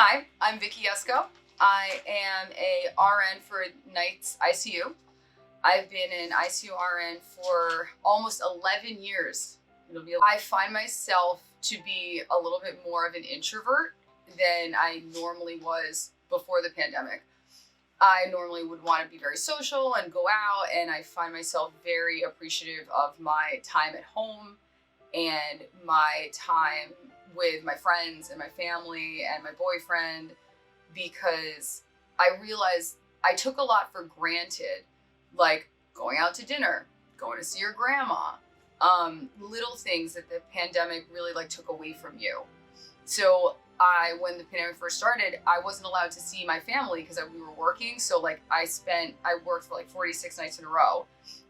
Hi, I'm Vicky Yesko. I am a RN for Nights ICU. I've been an ICU RN for almost 11 years. I find myself to be a little bit more of an introvert than I normally was before the pandemic. I normally would want to be very social and go out, and I find myself very appreciative of my time at home and my time with my friends and my family and my boyfriend because I realized I took a lot for granted, like going out to dinner, going to see your grandma, little things that the pandemic really like took away from you. So when the pandemic first started, I wasn't allowed to see my family because we were working. So like I worked for like 46 nights in a row,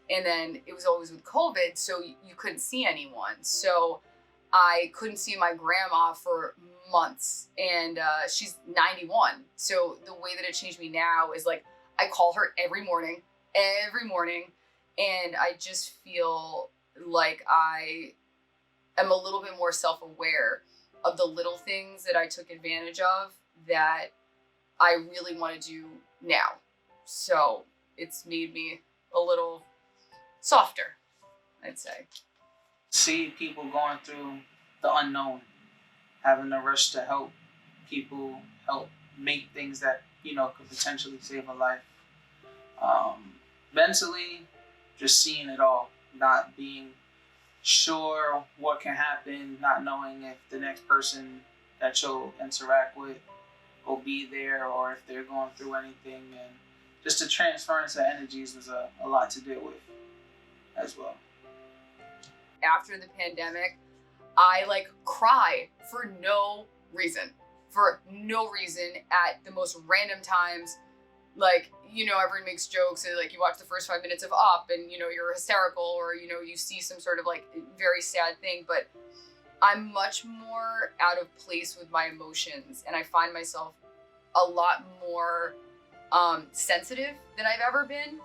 and then it was always with COVID, so you couldn't see anyone. So I couldn't see my grandma for months, and she's 91. So the way that it changed me now is like I call her every morning, and I just feel like I am a little bit more self aware of the little things that I took advantage of that I really want to do now. So it's made me a little softer, I'd say. See people going through the unknown, having to rush to help people, help make things that could potentially save a life. Mentally, just seeing it all, not being sure what can happen, not knowing if the next person that you'll interact with will be there or if they're going through anything, and just the transference of energies was a lot to deal with as well. After the pandemic, I like cry for no reason. For no reason at the most random times. Like, everyone makes jokes and like you watch the first 5 minutes of Up and you're hysterical, or you see some sort of like very sad thing, but I'm much more out of place with my emotions, and I find myself a lot more sensitive than I've ever been.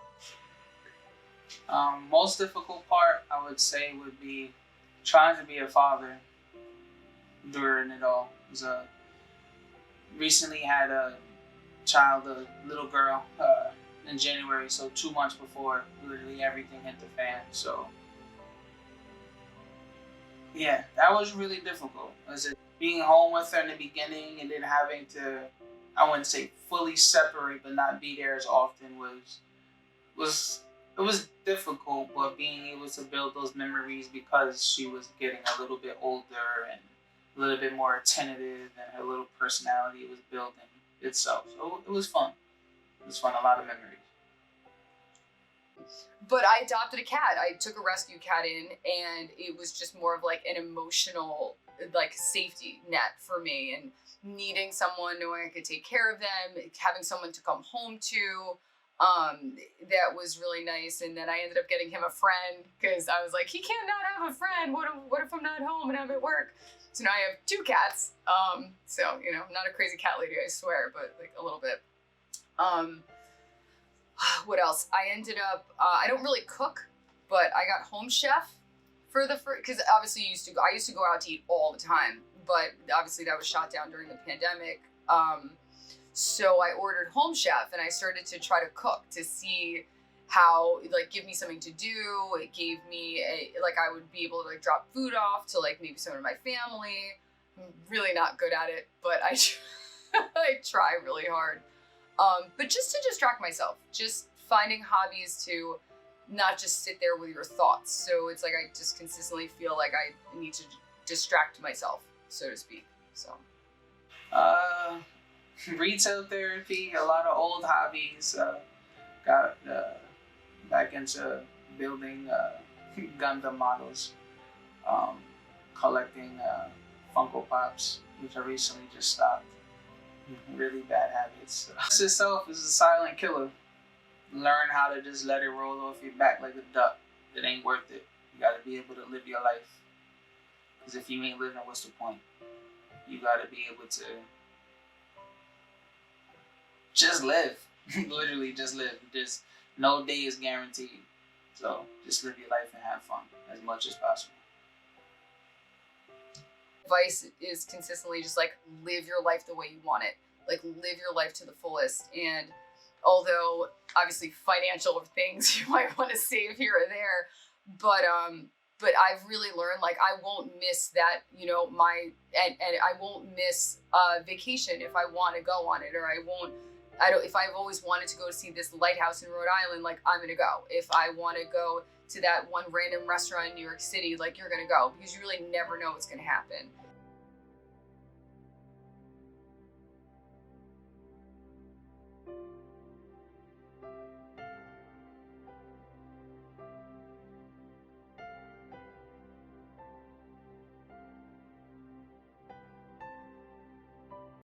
Most difficult part, I would say, would be trying to be a father during it all. Recently had a child, a little girl, in January, so 2 months before literally everything hit the fan. So yeah, that was really difficult. Was it being home with her in the beginning and then having to, I wouldn't say fully separate, but not be there as often was it was difficult, but being able to build those memories because she was getting a little bit older and a little bit more attentive, and her little personality was building itself. So it was fun. It was fun. A lot of memories. But I adopted a cat. I took a rescue cat in, and it was just more of like an emotional like safety net for me, and needing someone, knowing I could take care of them, having someone to come home to. That was really nice. And then I ended up getting him a friend because I was like, he can't not have a friend. What if I'm not home and I'm at work? So now I have two cats. So I'm not a crazy cat lady, I swear, but like a little bit. Um, what else? I ended up. I don't really cook, but I got Home Chef for the first, because obviously I used to go out to eat all the time, but obviously that was shot down during the pandemic. So I ordered Home Chef, and I started to try to cook to see how like give me something to do. It gave me I would be able to like drop food off to like maybe someone in my family. I'm really not good at it, but I I try really hard. But just to distract myself, just finding hobbies to not just sit there with your thoughts. So it's like I just consistently feel like I need to distract myself, so to speak. So Uh, Retail therapy, a lot of old hobbies. Got back into building Gundam models, um, collecting Funko Pops, which I recently just stopped. Really bad habits. This itself is a silent killer. Learn how to just let it roll off your back like a duck. It ain't worth it. You gotta be able to live your life. Because if you ain't living, what's the point? You gotta be able to just live. Literally just live. Just no day is guaranteed. So just live your life and have fun as much as possible. Advice is consistently just like live your life the way you want it. Like live your life to the fullest. And although obviously financial things you might want to save here or there, but I've really learned like I won't miss that, you know, and I won't miss vacation if I want to go on it, or if I've always wanted to go to see this lighthouse in Rhode Island, like I'm gonna go. If I want to go to that one random restaurant in New York City, like you're gonna go, because you really never know what's gonna happen.